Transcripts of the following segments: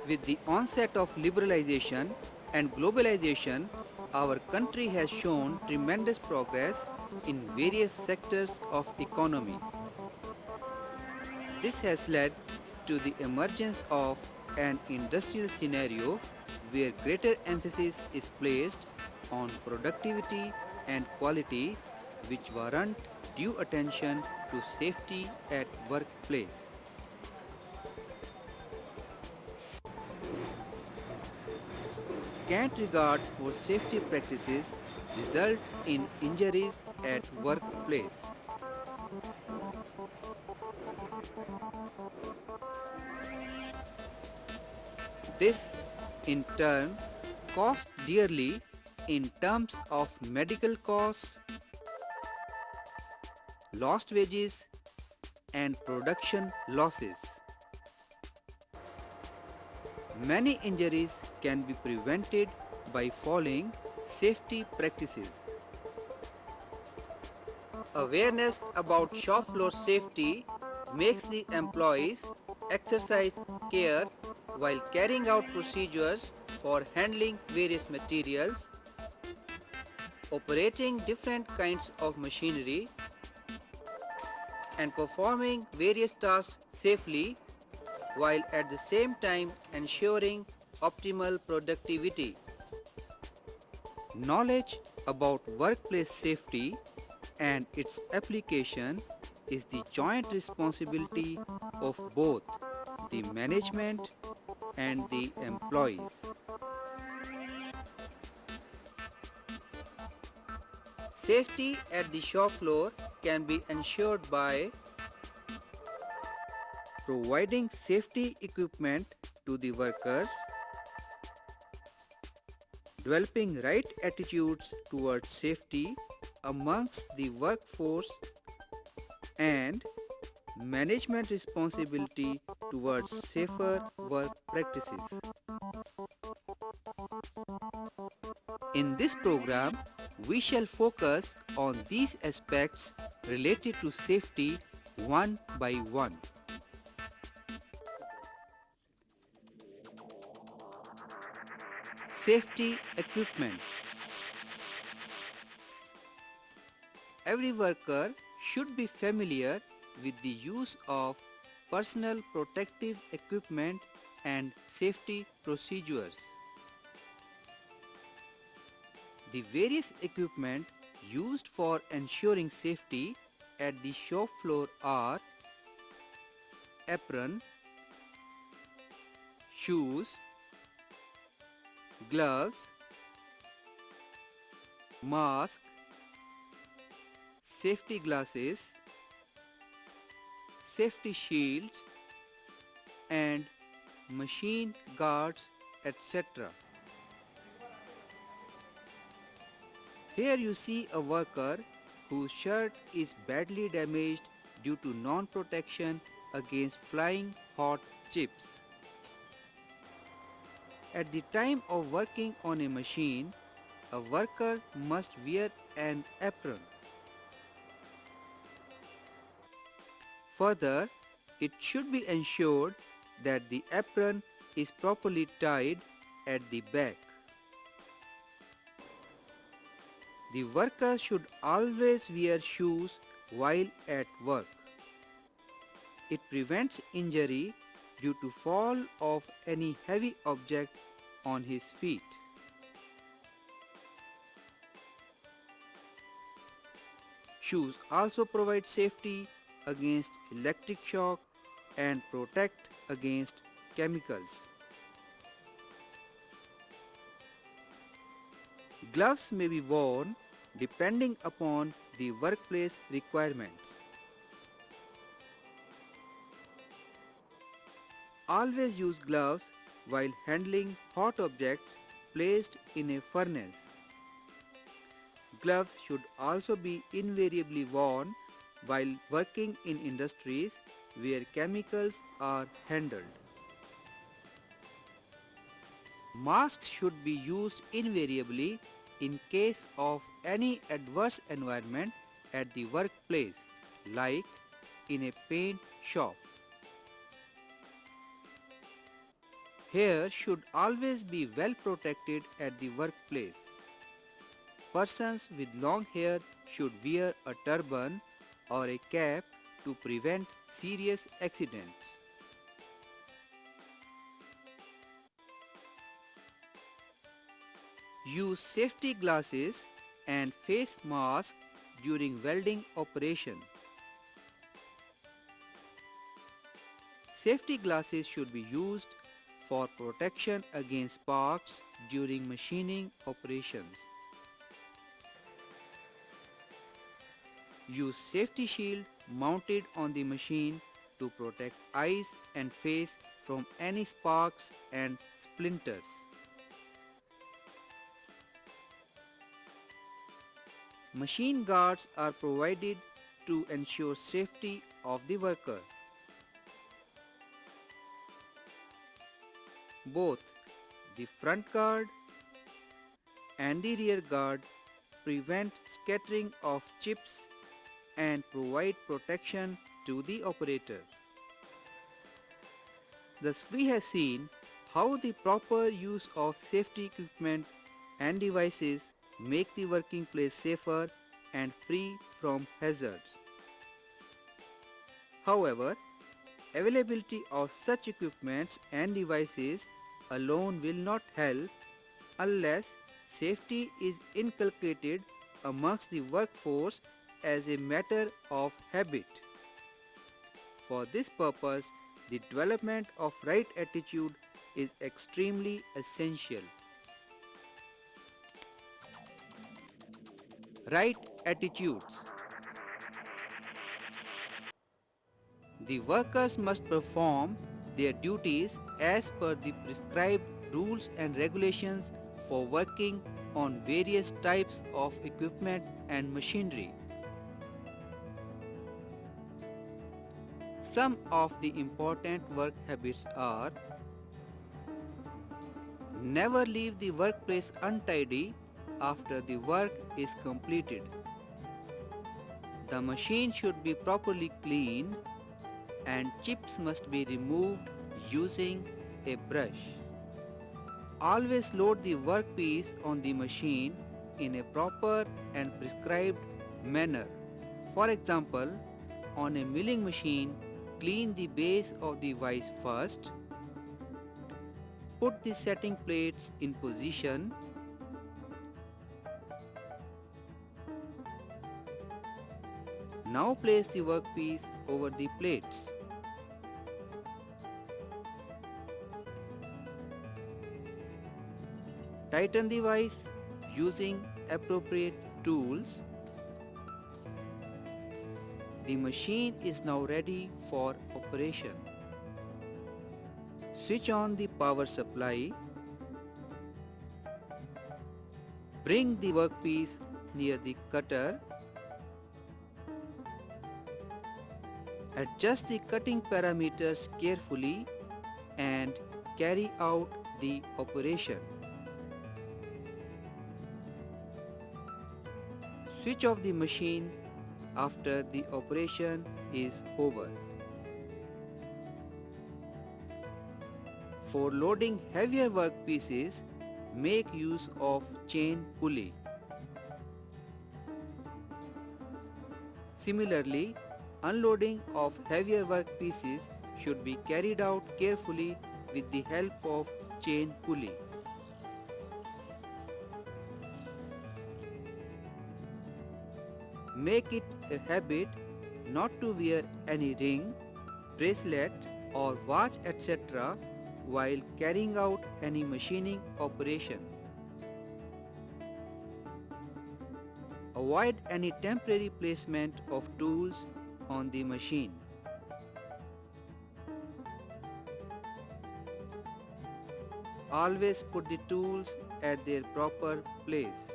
With the onset of liberalization and globalization, our country has shown tremendous progress in various sectors of economy. This has led to the emergence of an industrial scenario where greater emphasis is placed on productivity and quality, which warrant due attention to safety at workplace. Scant regard for safety practices result in injuries at workplace. This, in turn, costs dearly in terms of medical costs, lost wages, and production losses. Many injuries can be prevented by following safety practices. Awareness about shop floor safety makes the employees exercise care while carrying out procedures for handling various materials, operating different kinds of machinery, and performing various tasks safely while at the same time ensuring optimal productivity. Knowledge about workplace safety and its application is the joint responsibility of both the management and the employees. Safety at the shop floor can be ensured by providing safety equipment to the workers, developing right attitudes towards safety amongst the workforce, and management responsibility towards safer work practices. In this program, we shall focus on these aspects related to safety one by one. Safety equipment. Every worker should be familiar with the use of personal protective equipment and safety procedures. The various equipment used for ensuring safety at the shop floor are apron, shoes, gloves, mask, safety glasses, safety shields, and machine guards, etc. Here you see a worker whose shirt is badly damaged due to non-protection against flying hot chips. At the time of working on a machine, a worker must wear an apron. Further, it should be ensured that the apron is properly tied at the back. The worker should always wear shoes while at work. It prevents injury due to fall of any heavy object on his feet. Shoes also provide safety against electric shock and protect against chemicals. Gloves may be worn depending upon the workplace requirements. Always use gloves while handling hot objects placed in a furnace. Gloves should also be invariably worn while working in industries where chemicals are handled. Masks should be used invariably in case of any adverse environment at the workplace, like in a paint shop. Hair should always be well protected at the workplace. Persons with long hair should wear a turban or a cap to prevent serious accidents. Use safety glasses and face mask during welding operation. Safety glasses should be used for protection against sparks during machining operations. Use safety shield mounted on the machine to protect eyes and face from any sparks and splinters. Machine guards are provided to ensure safety of the worker. Both the front guard and the rear guard prevent scattering of chips and provide protection to the operator. Thus we have seen how the proper use of safety equipment and devices make the working place safer and free from hazards. However, availability of such equipments and devices alone will not help unless safety is inculcated amongst the workforce as a matter of habit. For this purpose, the development of right attitude is extremely essential. Right attitudes. The workers must perform their duties as per the prescribed rules and regulations for working on various types of equipment and machinery. Some of the important work habits are: never leave the workplace untidy after the work is completed. The machine should be properly cleaned and chips must be removed using a brush. Always load the workpiece on the machine in a proper and prescribed manner. For example, on a milling machine, clean the base of the vise first, put the setting plates in position, now place the workpiece over the plates. Tighten the vise using appropriate tools. The machine is now ready for operation. Switch on the power supply. Bring the workpiece near the cutter. Adjust the cutting parameters carefully and carry out the operation. Switch off the machine after the operation is over. For loading heavier workpieces, make use of chain pulley. Similarly, unloading of heavier workpieces should be carried out carefully with the help of chain pulley. Make it a habit not to wear any ring, bracelet or watch etc. while carrying out any machining operation. Avoid any temporary placement of tools on the machine. Always put the tools at their proper place.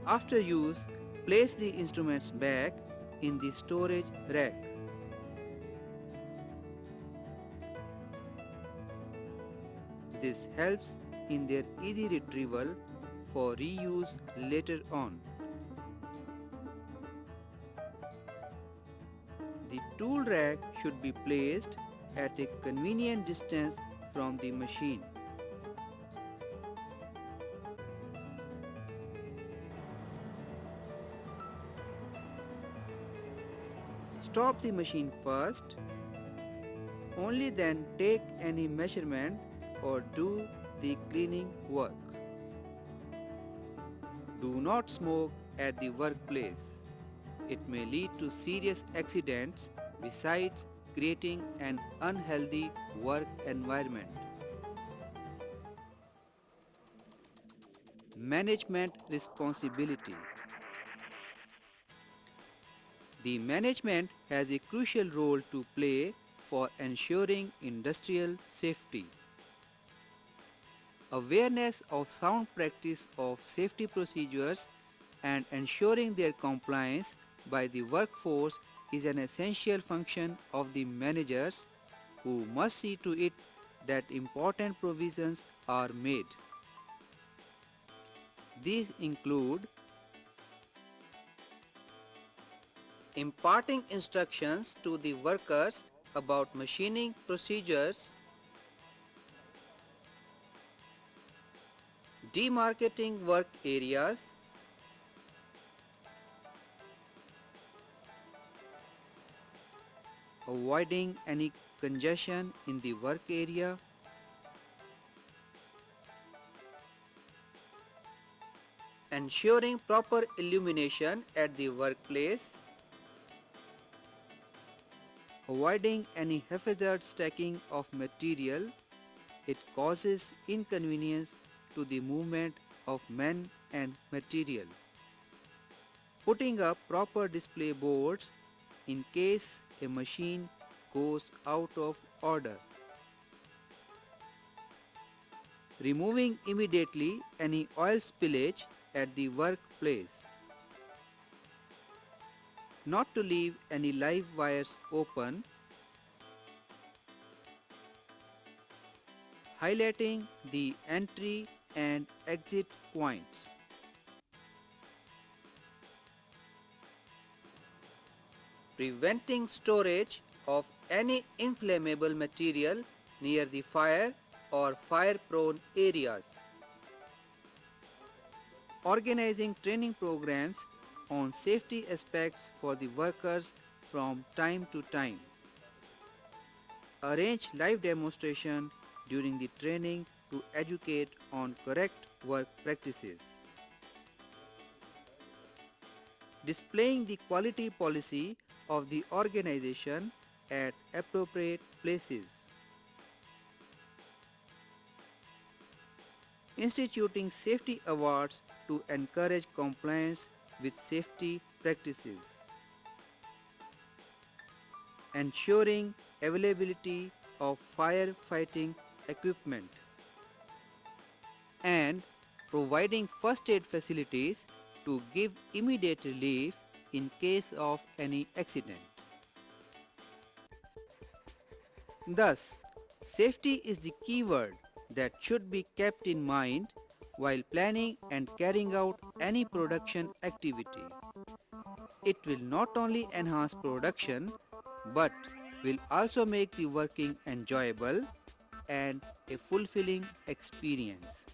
After use, place the instruments back in the storage rack. This helps in their easy retrieval for reuse later on. The tool rack should be placed at a convenient distance from the machine. Stop the machine first, only then take any measurement or do the cleaning work. Do not smoke at the workplace. It may lead to serious accidents besides creating an unhealthy work environment. Management responsibility. The management has a crucial role to play for ensuring industrial safety. Awareness of sound practice of safety procedures and ensuring their compliance by the workforce is an essential function of the managers, who must see to it that important provisions are made. These include imparting instructions to the workers about machining procedures, demarcating work areas, avoiding any congestion in the work area, ensuring proper illumination at the workplace, avoiding any haphazard stacking of material. It causes inconvenience to the movement of men and material. Putting up proper display boards in case a machine goes out of order. Removing immediately any oil spillage at the workplace. Not to leave any live wires open. Highlighting the entry and exit points. Preventing storage of any inflammable material near the fire or fire-prone areas. Organizing training programs on safety aspects for the workers from time to time. Arrange live demonstration during the training to educate on correct work practices. Displaying the quality policy of the organization at appropriate places. Instituting safety awards to encourage compliance with safety practices. Ensuring availability of firefighting equipment. And providing first aid facilities to give immediate relief in case of any accident. Thus, safety is the key word that should be kept in mind while planning and carrying out any production activity. It will not only enhance production but will also make the working enjoyable and a fulfilling experience.